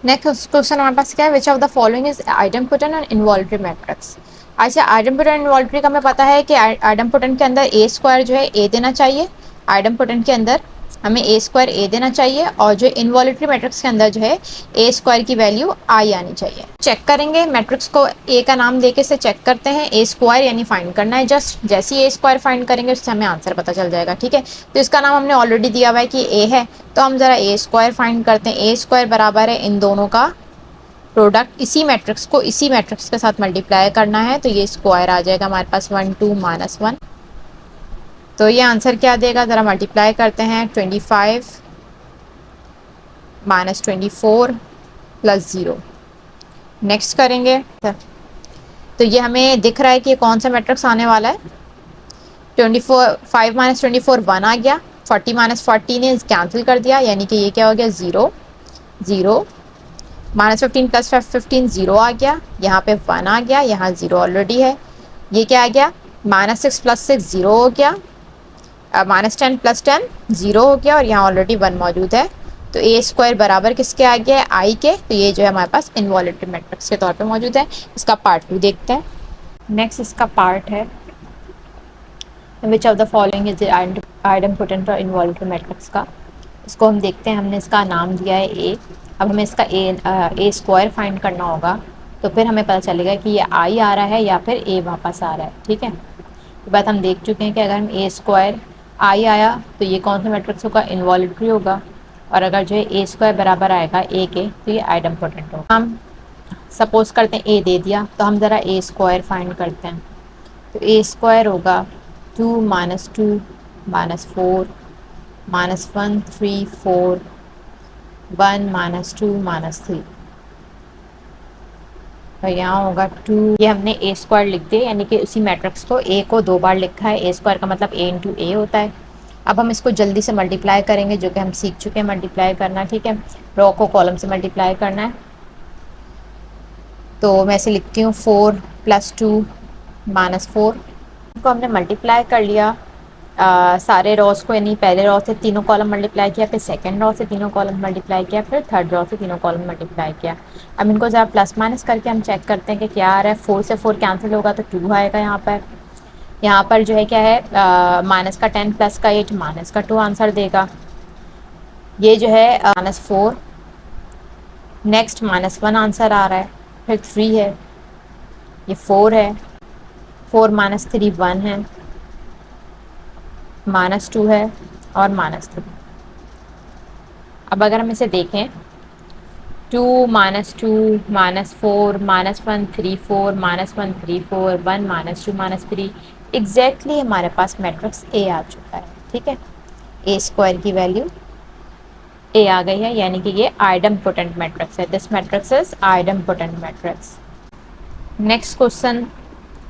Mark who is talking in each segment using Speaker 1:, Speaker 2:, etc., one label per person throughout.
Speaker 1: Next question हमारे पास क्या है, which of the following is idempotent and involutory matrix. अच्छा, आइडेम्पोटेंट एंड इन्वॉल्यूटरी का हमें पता है कि आइडेम्पोटेंट के अंदर ए स्क्वायर जो है ए देना चाहिए, आइडेम्पोटेंट के अंदर हमें ए स्क्वायर ए देना चाहिए, और जो इन्वॉल्यूटरी मैट्रिक्स के अंदर जो है ए स्क्वायर की वैल्यू आई आनी चाहिए। चेक करेंगे मैट्रिक्स को, ए का नाम देके से चेक करते हैं, ए स्क्वायर यानी फाइंड करना है जस्ट, जैसे ही ए स्क्वायर फाइंड करेंगे उससे हमें आंसर पता चल जाएगा। ठीक है, तो इसका नाम हमने ऑलरेडी दिया हुआ है कि ए है, तो हम जरा ए स्क्वायर फाइंड करते हैं। ए स्क्वायर बराबर है इन दोनों का प्रोडक्ट, इसी मैट्रिक्स को इसी मैट्रिक्स के साथ मल्टीप्लाई करना है, तो ये स्क्वायर आ जाएगा हमारे पास 1 2 -1। तो ये आंसर क्या देगा, ज़रा मल्टीप्लाई करते हैं, 25 -24 + 0। नेक्स्ट करेंगे तो ये हमें दिख रहा है कि कौन सा मैट्रिक्स आने वाला है। 24 5 -24 1 आ गया, 40 -40 ने कैंसिल कर दिया, यानी कि ये क्या हो गया 0 0, -15 + 15 0 आ गया, यहाँ पे 1 आ गया, यहाँ 0 ऑलरेडी है। ये क्या आ गया, -6 + 6 0 हो गया, -10 + 10 0 हो गया, और यहाँ ऑलरेडी 1 मौजूद है। तो ए स्क्वायर बराबर किसके आ गया है, आई के, तो ये जो है हमारे पास इन्वॉल्यूटरी मैट्रिक्स के तौर पे मौजूद है। इसका पार्ट 2 देखते हैं। नेक्स्ट इसका पार्ट है, which of the following is idempotent और इन्वॉल्यूटरी मैट्रिक्स का। इसको हम देखते हैं, हमने इसका नाम दिया है ए। अब हमें इसका ए स्क्वायर फाइंड करना होगा, तो फिर हमें पता चलेगा कि ये आई आ रहा है या फिर ए वापस आ रहा है। ठीक है, ये बात हम देख चुके हैं कि अगर हम ए स्क्वायर आई आया तो ये कौन सा मैट्रिक्स होगा, इन्वॉल्यूटरी होगा, और अगर जो है ए स्क्वायर बराबर आएगा ए के, तो ये आइडेम्पोटेंट होगा। हम सपोज करते हैं ए दे दिया, तो हम ज़रा ए स्क्वायर फाइंड करते हैं। तो ए स्क्वायर होगा 2 - 2 -4 -1 3 4 1 -2 -3, तो यहाँ होगा 2। ये हमने ए स्क्वायर लिख दिया, यानी कि उसी मैट्रिक्स को ए को 2 बार लिखा है। ए स्क्वायर का मतलब ए इंटू ए होता है। अब हम इसको जल्दी से मल्टीप्लाई करेंगे, जो कि हम सीख चुके हैं मल्टीप्लाई करना। ठीक है, रो को कॉलम से मल्टीप्लाई करना है, तो मैं इसे लिखती हूँ 4 + 2 -4 को हमने मल्टीप्लाई कर लिया। सारे रॉस को, यानी पहले रॉ से तीनों कॉलम मल्टीप्लाई किया, फिर सेकंड रॉ से तीनों कॉलम मल्टीप्लाई किया, फिर थर्ड रॉ से तीनों कॉलम मल्टीप्लाई किया। अब इनको ज़रा प्लस माइनस करके हम चेक करते हैं कि क्या आ रहा है। 4 से 4 कैंसिल होगा तो 2 आएगा यहाँ पर। यहाँ पर जो है क्या है, -10 + 8 -2 आंसर देगा। ये जो है -4, नेक्स्ट -1 आंसर आ रहा है, फिर 3 है, ये 4 है, 4 - 3 1 है, -2 है, और -3। अब अगर हम इसे देखें, 2 -2 -4 -1 3 4 -1 3 4 1 -2 -3, एग्जैक्टली हमारे पास मैट्रिक्स ए आ चुका है। ठीक है, ए स्क्वायर की वैल्यू ए आ गई है, यानी कि ये आइडेम्पोटेंट मैट्रिक्स है। This matrix is idempotent matrix. Next question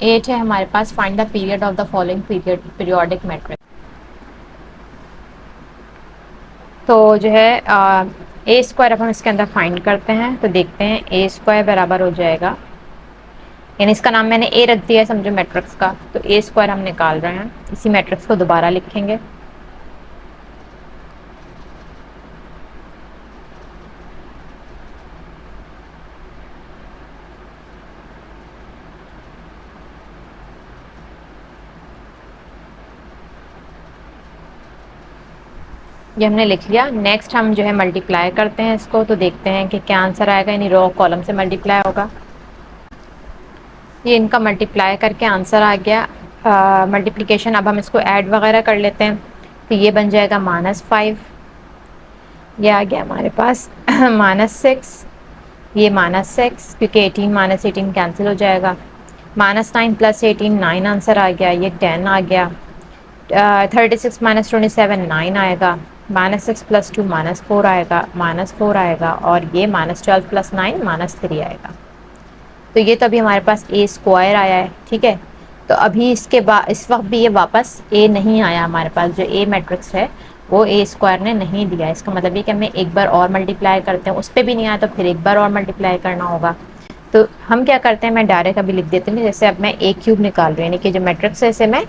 Speaker 1: 8 है हमारे पास, find the period of the following periodic matrix. तो जो है ए स्क्वायर अब हम इसके अंदर फाइंड करते हैं, तो देखते हैं ए स्क्वायर बराबर हो जाएगा, यानी इसका नाम मैंने ए रख दिया है समझो मैट्रिक्स का, तो ए स्क्वायर हम निकाल रहे हैं। इसी मैट्रिक्स को दोबारा लिखेंगे, ये हमने लिख लिया। नेक्स्ट हम जो है मल्टीप्लाई करते हैं इसको, तो देखते हैं कि क्या आंसर आएगा, यानी रो कॉलम से मल्टीप्लाई होगा। ये इनका मल्टीप्लाई करके आंसर आ गया। मल्टीप्लिकेशन, अब हम इसको ऐड वगैरह कर लेते हैं, तो ये बन जाएगा -5, ये आ गया हमारे पास -6, ये -6, क्योंकि 18 -18 कैंसिल हो जाएगा, -9 + 18 9 आंसर आ गया, ये 10 आ गया। 36 -27 9 आएगा, -6 + 2 -4 आएगा, -4 आएगा, और ये -12 + 9 -3 आएगा। तो ये तो अभी हमारे पास ए स्क्वायर आया है। ठीक है, तो अभी इसके बाद इस वक्त भी ये वापस ए नहीं आया हमारे पास, जो ए मैट्रिक्स है वो ए स्क्वायर ने नहीं दिया। इसका मतलब ये कि हमें एक बार और मल्टीप्लाई करते हैं, उस पर भी नहीं आया तो फिर एक बार और मल्टीप्लाई करना होगा। तो हम क्या करते हैं, मैं डायरेक्ट अभी लिख देती हूँ, जैसे अब मैं ए क्यूब निकाल रही हूँ, यानी कि जो मैट्रिक्स है इसे मैं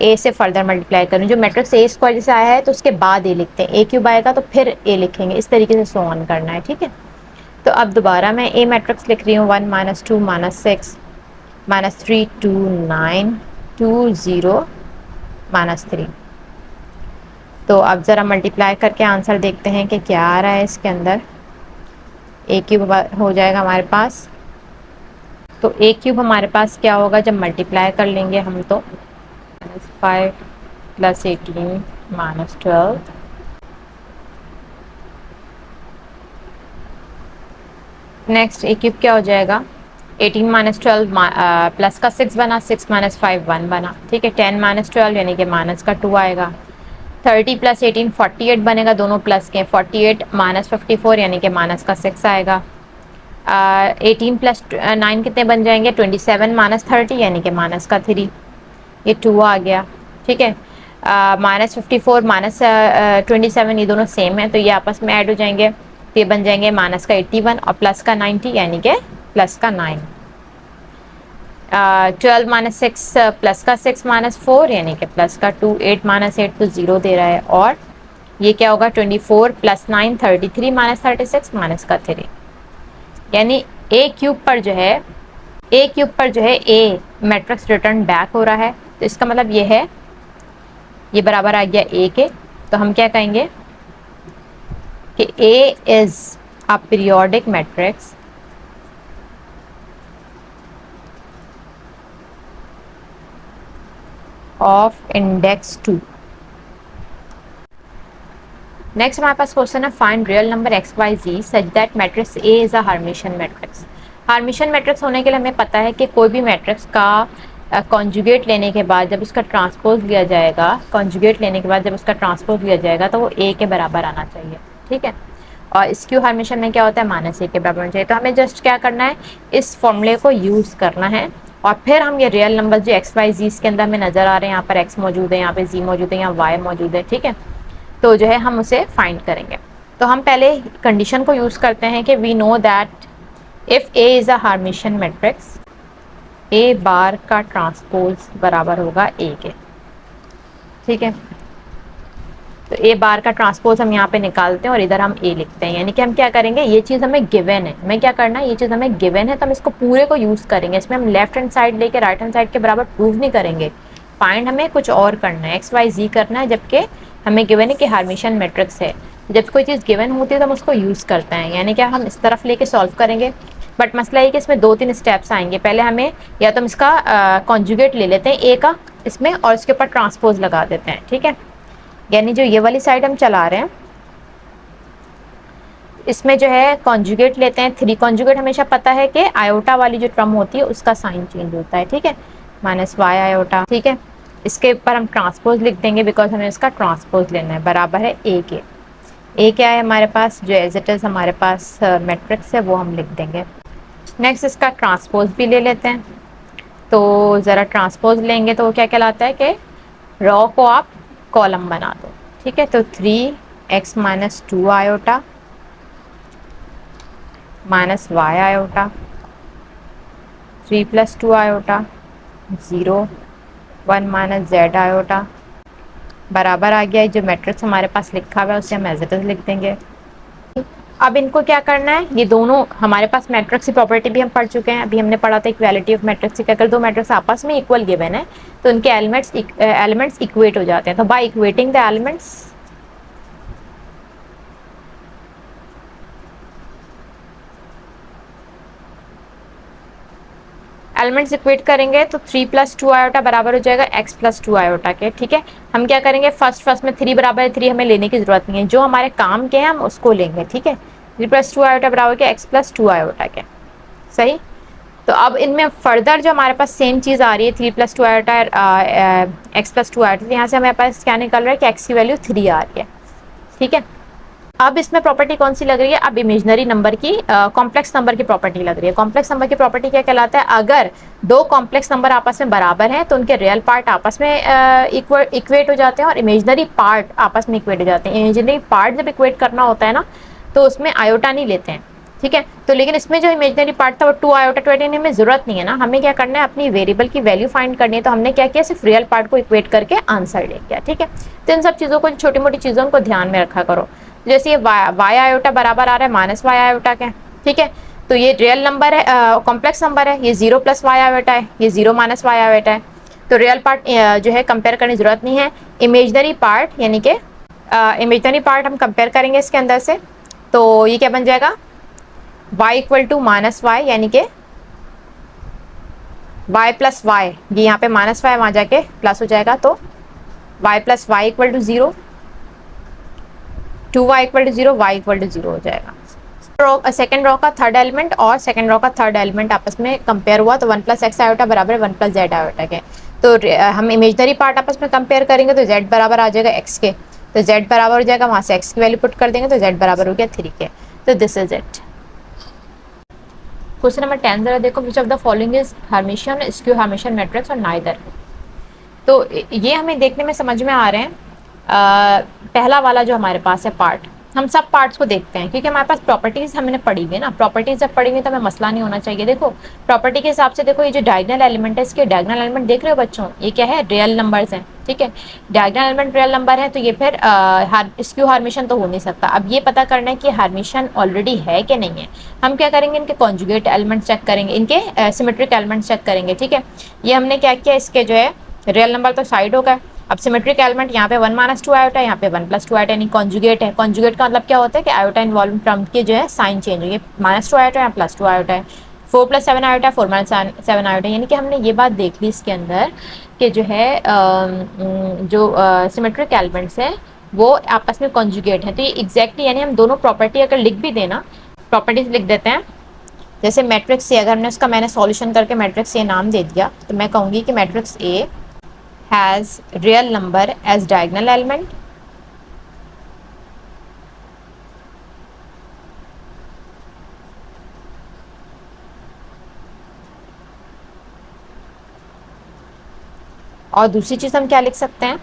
Speaker 1: ए से फर्दर मल्टीप्लाई करूँ। जो मैट्रिक्स ए स्क्वायर जैसे आया है तो उसके बाद ए लिखते हैं, ए क्यूब आएगा तो फिर ए लिखेंगे, इस तरीके से सो ऑन करना है। ठीक है, तो अब दोबारा मैं ए मैट्रिक्स लिख रही हूँ 1 -2 -6 -3 2 9 2 0 -3। तो अब ज़रा मल्टीप्लाई करके आंसर देखते हैं कि क्या आ रहा है इसके अंदर। ए क्यूब हो जाएगा हमारे पास। तो ए क्यूब हमारे पास क्या होगा जब मल्टीप्लाई कर लेंगे हम, तो -5 + 18 -12। नेक्स्ट ए क्यूब क्या हो जाएगा, 18 - 12 प्लस का 6 बना, 6 - 5 1 बना, ठीक है। 10 - 12 यानी कि माइनस का 2 आएगा। 30 + 18 48 बनेगा, दोनों प्लस के। 48 - 54 यानी कि माइनस का 6 आएगा। 18 + 9 कितने बन जाएंगे, 27 - 30 यानी कि माइनस का 3, ये 2 आ गया, ठीक है। -54 -27 ये दोनों सेम है, तो ये आपस में ऐड हो जाएंगे, तो ये बन जाएंगे माइनस का 81 और प्लस का 90 यानी कि प्लस का 9। 12 - 6 प्लस का 6 -4 यानी कि प्लस का 2। 8 - 8 तो 0 दे रहा है। और ये क्या होगा, 24 + 9 33 - 36 माइनस का 3। यानी ए क्यूब पर जो है, ए क्यूब पर जो है ए मैट्रिक्स रिटर्न बैक हो रहा है। तो इसका मतलब ये है, ये बराबर आ गया ए के। तो हम क्या कहेंगे कि A is a periodic matrix of index 2। Next हमारे पास क्वेश्चन है, find real number X Y Z such that matrix A is a Hermitian matrix. Hermitian matrix होने के लिए हमें पता है कि कोई भी मैट्रिक्स का कॉन्जुगेट लेने के बाद जब उसका ट्रांसपोज लिया जाएगा, कॉन्जुगेट लेने के बाद जब उसका ट्रांसपोज लिया जाएगा तो वो ए के बराबर आना चाहिए, ठीक है। और स्क्यू हार्मिशियन में क्या होता है, -a के बराबर होना चाहिए। तो हमें जस्ट क्या करना है, इस फॉर्मूले को यूज़ करना है और फिर हम ये रियल नंबर जो एक्स वाई जी इसके अंदर हमें नजर आ रहे हैं, यहाँ पर एक्स मौजूद है, यहाँ पे जी मौजूद है, यहाँ वाई मौजूद है, ठीक है। तो जो है हम उसे फाइंड करेंगे। तो हम पहले कंडीशन को यूज़ करते हैं कि we know that if A is a Hermitian matrix, A bar का ट्रांसपोज बराबर होगा ए के, ठीक है। तो ए बार का ट्रांसपोज हम यहाँ पे निकालते हैं और इधर हम ए लिखते हैं। यानी कि हम क्या करेंगे, ये चीज़ हमें गिवन है, हमें क्या करना है, ये चीज़ हमें गिवन है तो हम इसको पूरे को यूज़ करेंगे। इसमें हम लेफ्ट हैंड साइड लेके राइट हैंड साइड के बराबर प्रूव नहीं करेंगे। फाइंड हमें कुछ और करना है, एक्स वाई जी करना है, जबकि हमें गिवन है कि हार्मिशियन मैट्रिक्स है। जब कोई चीज़ गिवन होती है तो हम उसको यूज़ करते हैं, यानी कि हम इस तरफ लेके सॉल्व करेंगे। बट मसला ये कि इसमें 2-3 स्टेप्स आएंगे। पहले हमें या तो हम इसका कॉन्जुगेट ले लेते हैं ए का इसमें और इसके ऊपर ट्रांसपोज लगा देते हैं, ठीक है। यानी जो ये वाली साइड हम चला रहे हैं इसमें जो है कॉन्जुगेट लेते हैं। 3 कॉन्जुगेट हमेशा पता है कि आयोटा वाली जो टर्म होती है उसका साइन चेंज होता है, ठीक है, -y आयोटा, ठीक है। इसके ऊपर हम ट्रांसपोज लिख देंगे बिकॉज हमें इसका ट्रांसपोज लेना है, बराबर है ए के। ए क्या है हमारे पास, जो एज इट इज हमारे पास मैट्रिक्स है वो हम लिख देंगे। नेक्स्ट इसका ट्रांसपोज भी ले लेते हैं। तो ज़रा ट्रांसपोज लेंगे तो वो क्या कहलाता है कि रॉ को आप कॉलम बना दो, ठीक है। तो 3x - 2 iota -y iota 3 + 2 iota 0 1 - z iota बराबर आ गया। जो मैट्रिक्स हमारे पास लिखा हुआ है उसे हम एज इट इज लिख देंगे। अब इनको क्या करना है, ये दोनों हमारे पास मैट्रिक्स की प्रॉपर्टी भी हम पढ़ चुके हैं, अभी हमने पढ़ा था इक्वालिटी ऑफ मैट्रिक्स की। अगर दो मैट्रिक्स आपस में इक्वल गिवन है तो उनके एलिमेंट्स इक्वेट हो जाते हैं। तो by equating the elements equate करेंगे तो 3 + 2 आयोटा बराबर हो जाएगा x + 2 आयोटा के, ठीक है। हम क्या करेंगे, फर्स्ट में 3 बराबर है 3 हमें लेने की जरूरत नहीं है, जो हमारे काम के हैं हम उसको लेंगे, ठीक है। 3 + 2 आयोटा बराबर के x + 2 आयोटा के, सही। तो अब इनमें फर्दर जो हमारे पास सेम चीज़ आ रही है 3 + 2 आयोटा x + 2 आयोटा, यहाँ से हमारे पास क्या निकल रहा है कि x की वैल्यू 3 आ रही है, ठीक है। अब इसमें प्रॉपर्टी कौन सी लग रही है, अब इमेजिनरी नंबर की कॉम्प्लेक्स नंबर की प्रॉपर्टी लग रही है। कॉम्प्लेक्स नंबर की प्रॉपर्टी क्या कहलाता है, अगर दो कॉम्प्लेक्स नंबर आपस में बराबर हैं तो उनके रियल पार्ट आपस में इक्वेट हो जाते हैं और इमेजिनरी पार्ट आपस में इक्वेट हो जाते हैं। इमेजिनरी पार्ट जब इक्वेट करना होता है ना तो उसमें आयोटा नहीं लेते हैं, ठीक है। तो लेकिन इसमें जो इमेजिनरी पार्ट था वो 2 आयोटा 20 हमें जरूरत नहीं है ना, हमें क्या करना है, अपनी वेरिएबल की वैल्यू फाइंड करनी है। तो हमने क्या किया, सिर्फ रियल पार्ट को इक्वेट करके आंसर ले लिया, ठीक है। तो इन सब चीज़ों को, छोटी मोटी चीज़ों को ध्यान में रखा करो। जैसे ये y आयोटा बराबर आ रहा है -y आयोटा के, ठीक है। तो ये रियल नंबर है, कॉम्प्लेक्स नंबर है, ये 0 प्लस वाई आयोटा है, ये 0 माइनस वाई आयोटा है। तो रियल पार्ट जो है कंपेयर करने की जरूरत नहीं है। इमेजनरी पार्ट यानी कि इमेजनरी पार्ट हम कंपेयर करेंगे इसके अंदर से, तो ये क्या बन जाएगा, y equal to minus y, यानी कि y प्लस वाई, ये यहाँ पे माइनस वाई वहाँ जाके प्लस हो जाएगा, तो y plus y equal to 0, 2y equal to 0, y equal to 0 हो जाएगा। सेकेंड रो का थर्ड एलिमेंट और सेकेंड रो का थर्ड एलिमेंट आपस में कंपेयर हुआ, तो 1 प्लस एक्स आयोटा बराबर 1 प्लस जेड आयोटा के। तो हम इमेजनरी पार्ट आपस में कंपेयर करेंगे तो z बराबर आ जाएगा x के, तो z बराबर हो जाएगा, वहाँ से x की वैल्यू पुट कर देंगे तो z बराबर हो गया 3 के। तो this is it. Question number 10 जरा देखो, विच of the following is Hermitian, skew Hermitian matrix और नाइदर। तो ये हमें देखने में समझ में आ रहे हैं। पहला वाला जो हमारे पास है पार्ट, हम सब पार्ट्स को देखते हैं क्योंकि हमारे पास प्रॉपर्टीज हमने पढ़ी हुई है ना, प्रॉपर्टीज जब पढ़ी हुई तो हमें मसला नहीं होना चाहिए। देखो प्रॉपर्टी के हिसाब से देखो, ये जो डायगोनल एलिमेंट है, इसके डायगोनल एलिमेंट देख रहे हो बच्चों, ये क्या है, रियल नंबर्स हैं, ठीक है। डायगोनल एलिमेंट रियल नंबर है तो ये फिर स्क्यू हार्मिशन तो हो नहीं सकता। अब ये पता करना है कि हार्मिशन ऑलरेडी है कि नहीं है, हम क्या करेंगे, इनके कॉन्जुगेट एलिमेंट्स चेक करेंगे, इनके सिमेट्रिक एलिमेंट्स चेक करेंगे, ठीक है। ये हमने क्या किया, इसके जो है रियल नंबर तो साइड होगा। अब सिमेट्रिक एलिमेंट यहाँ पे 1 माइनस 2 आयोटा है, यहाँ पे 1 प्लस 2 आयोटा, यानी कॉन्जुगेट है। कॉन्जुगेट का मतलब क्या होता है कि आयोटा इन्वॉल्व टर्म के जो है साइन चेंज हो, ये माइनस 2 आयोटा है, प्लस 2 आयोटा है, 4 प्लस 7 आयोटा, 4 माइनस 7 आयोटा, यानी कि हमने ये बात देख ली इसके अंदर कि जो है जो सिमेट्रिक एलिमेंट्स है वो आपस में कॉन्जुगेट है। तो ये एग्जैक्टली यानी हम दोनों प्रॉपर्टी अगर लिख भी देना, प्रॉपर्टीज लिख देते हैं, जैसे मैट्रिक्स ए, अगर हमने उसका मैंने सॉल्यूशन करके मैट्रिक्स ए नाम दे दिया, तो मैं कहूँगी कि matrix A has real number as diagonal element, और दूसरी चीज हम क्या लिख सकते हैं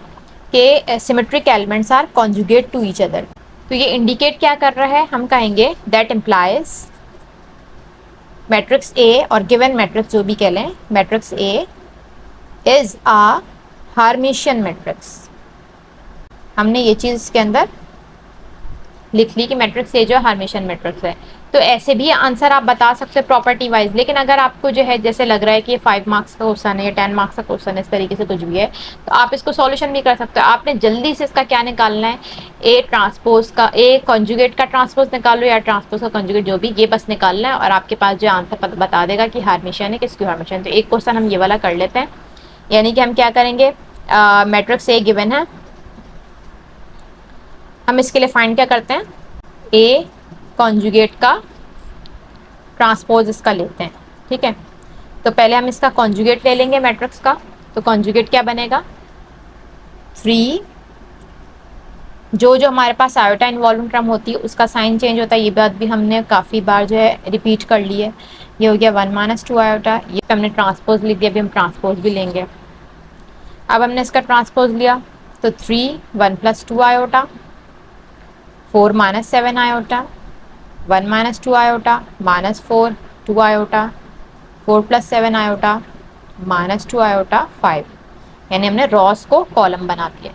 Speaker 1: कि symmetric elements are conjugate to each other. तो ये इंडिकेट क्या कर रहा है, हम कहेंगे दैट इम्प्लाइज मैट्रिक्स ए और गिवन मैट्रिक्स जो भी कह लें, matrix A is a Hermitian matrix. हमने ये चीज इसके अंदर लिख ली कि मैट्रिक्स ए जो हार्मिशियन मैट्रिक्स है। तो ऐसे भी आंसर आप बता सकते हैं प्रॉपर्टी वाइज, लेकिन अगर आपको जो है जैसे लग रहा है कि ये 5 मार्क्स का क्वेश्चन है या 10 मार्क्स का क्वेश्चन है, इस तरीके से कुछ भी है, तो आप इसको सॉल्यूशन भी कर सकते हो। आपने जल्दी से इसका क्या निकालना है, ए ट्रांसपोज का, ए कॉन्जुगेट का ट्रांसपोज निकालो या ट्रांसपोज का कॉन्जुगेट, जो भी, ये बस निकालना है और आपके पास जो आंसर बता देगा कि हार्मिशियन है कि स्क्यू हार्मिशियन। तो एक क्वेश्चन हम ये वाला कर लेते हैं, यानी कि हम क्या करेंगे, मैट्रिक्स ए गिवन है, हम इसके लिए फाइंड क्या करते हैं, ए कॉन्जुगेट का ट्रांसपोज इसका लेते हैं, ठीक है। तो पहले हम इसका कॉन्जुगेट ले लेंगे मैट्रिक्स का, तो कॉन्जुगेट क्या बनेगा, 3, जो जो हमारे पास आयोटा इन्वॉल्व टर्म होती है उसका साइन चेंज होता है, ये बात भी हमने काफ़ी बार जो है रिपीट कर ली है। ये हो गया 1 माइनस 2 आयोटा, ये हमने ट्रांसपोज लिख दिया, अभी हम ट्रांसपोज भी लेंगे। अब हमने इसका ट्रांसपोज लिया तो 3 1 plus 2 iota, 4 minus 7 iota, 1 minus 2 iota, minus 4 2 iota, 4 plus 7 iota, minus 2 iota 5, यानी हमने रॉस को कॉलम बना दिए,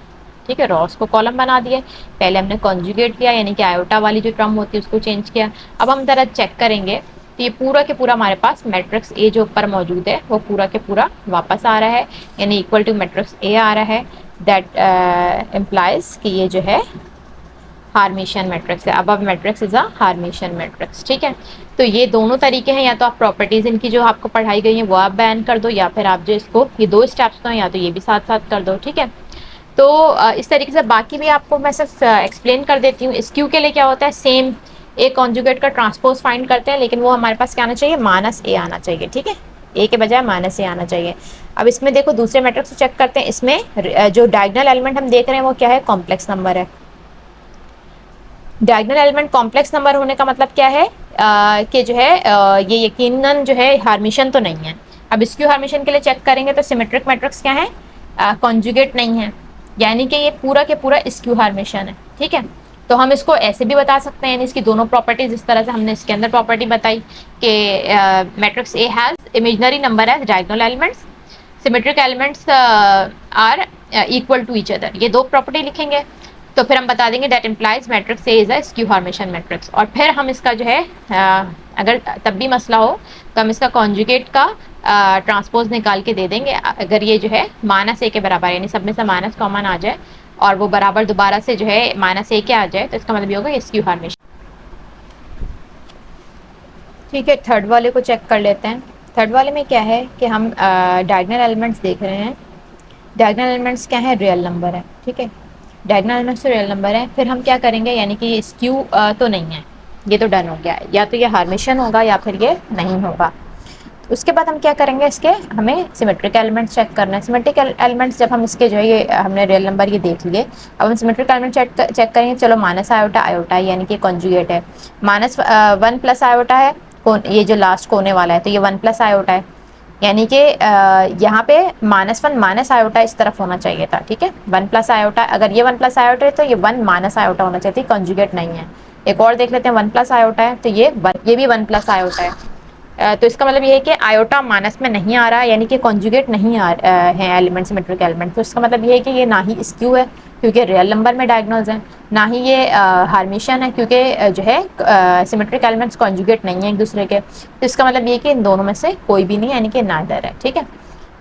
Speaker 1: ठीक है, रॉस को कॉलम बना दिए। पहले हमने कॉन्जुगेट किया यानी कि आयोटा वाली जो टर्म होती है उसको चेंज किया। अब हम जरा चेक करेंगे तो ये पूरा के पूरा हमारे पास मैट्रिक्स ए जो ऊपर मौजूद है वो पूरा के पूरा वापस आ रहा है, यानी इक्वल टू मैट्रिक्स ए आ रहा है। दैट इम्प्लाइज कि ये जो है हार्मिशियन मैट्रिक्स है। अब matrix is a Hermitian matrix, ठीक है। तो ये दोनों तरीके हैं, या तो आप प्रॉपर्टीज इनकी जो आपको पढ़ाई गई है वो आप बैन कर दो, या फिर आप जो इसको ये 2 स्टेप्स तो या तो ये भी साथ साथ कर दो, ठीक है। तो इस तरीके से बाकी भी आपको मैं सिर्फ एक्सप्लेन कर देती हूँ। इस क्यू के लिए क्या होता है, सेम ए कॉन्जुगेट का ट्रांसपोज फाइंड करते हैं, लेकिन वो हमारे पास क्या आना चाहिए, माइनस ए आना चाहिए, ठीक है, ए के बजाय माइनस ए आना चाहिए। अब इसमें देखो दूसरे मैट्रिक्स को चेक करते हैं, इसमें जो डायगोनल एलिमेंट हम देख रहे हैं वो क्या है, कॉम्प्लेक्स नंबर है। डायगोनल एलिमेंट कॉम्प्लेक्स नंबर होने का मतलब क्या है कि जो है ये यकीनन जो है हार्मिशियन तो नहीं है। अब स्क्यू हार्मिशियन के लिए चेक करेंगे तो सिमेट्रिक मैट्रिक्स क्या है, कॉन्जुगेट नहीं है, यानी कि ये पूरा के पूरा स्क्यू हार्मिशियन है, ठीक है। तो हम इसको ऐसे भी बता सकते हैं, यानी इसकी दोनों प्रॉपर्टीज इस तरह से हमने इसके अंदर प्रॉपर्टी बताई कि matrix a has imaginary number as diagonal elements, symmetric elements are equal to each other, ये 2 प्रॉपर्टी लिखेंगे। तो फिर हम बता देंगे that implies matrix A is a skew Hermitian matrix. और फिर हम इसका जो है अगर तब भी मसला हो तो हम इसका कॉन्जुगेट का ट्रांसपोज निकाल के दे देंगे। अगर ये जो है माइनस ए के बराबर यानी सब में से माइनस कॉमन आ जाए और वो बराबर दोबारा से जो है माइनस ए के आ जाए तो इसका मतलब ये होगा स्क्यू हर्मिशियन। ठीक है, थर्ड वाले को चेक कर लेते हैं। थर्ड वाले में क्या है कि हम डायगोनल एलिमेंट्स देख रहे हैं। डायगोनल एलिमेंट्स क्या है, रियल नंबर है। ठीक है, डायगोनल एलिमेंट्स तो रियल नंबर है। फिर हम क्या करेंगे, यानी कि स्क्यू तो नहीं है, ये तो डन हो गया है। या तो ये हार्मिशन होगा या फिर ये नहीं होगा। उसके बाद हम क्या करेंगे, इसके हमें सिमेट्रिक एलिमेंट्स चेक करना है। सिमेट्रिक एलिमेंट्स जब हम इसके जो है ये हमने रियल नंबर ये देख लिए, अब हम सिमेट्रिक एलिमेंट चेक करेंगे। चलो माइनस आयोटा आयोटा यानी कि कॉन्जुगेट है। माइनस 1 प्लस आयोटा है, ये जो लास्ट कोने वाला है तो ये 1 प्लस आयोटा है, यानी कि यहाँ पे -1 माइनस आयोटा इस तरफ होना चाहिए था। ठीक है, 1 प्लस आयोटा, अगर ये 1 प्लस आयोटा है तो ये 1 माइनस आयोटा होना चाहिए, कॉन्जुगेट नहीं है। एक और देख लेते हैं, 1 प्लस आयोटा है तो ये भी 1 प्लस आयोटा है। तो इसका मतलब ये है कि आयोटा माइनस में नहीं आ रहा है, यानी कि कॉन्जुगेट नहीं है एलिमेंट, सिमेट्रिक एलिमेंट। तो इसका मतलब ये है कि ये ना ही स्क्यू है क्योंकि रियल नंबर में डायगोनल्स हैं, ना ही ये हार्मिशन है क्योंकि जो है सिमेट्रिक एलिमेंट्स कॉन्जुगेट नहीं है एक दूसरे के। तो इसका मतलब ये कि इन दोनों में से कोई भी नहीं है, यानी कि नाइदर है। ठीक है,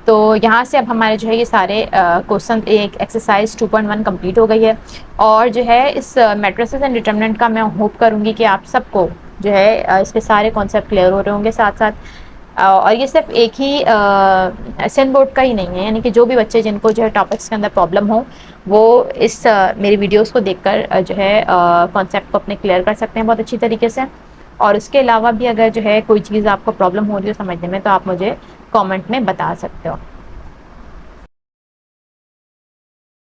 Speaker 1: तो यहाँ से अब हमारे जो है ये सारे क्वेश्चन एक एक्सरसाइज 2.1 कंप्लीट हो गई है। और जो है इस मैट्रिसेस एंड डिटरमिनेंट का मैं होप करूँगी कि आप सबको जो है इसके सारे कॉन्सेप्ट क्लियर हो रहे होंगे साथ साथ। और ये सिर्फ एक ही एसएन बोर्ड का ही नहीं है, यानी कि जो भी बच्चे जिनको जो है टॉपिक्स के अंदर प्रॉब्लम हो वो इस मेरी वीडियोस को देखकर जो है कॉन्सेप्ट को अपने क्लियर कर सकते हैं बहुत अच्छी तरीके से। और उसके अलावा भी अगर जो है कोई चीज़ आपको प्रॉब्लम हो रही है समझने में तो आप मुझे कमेंट में बता सकते हो।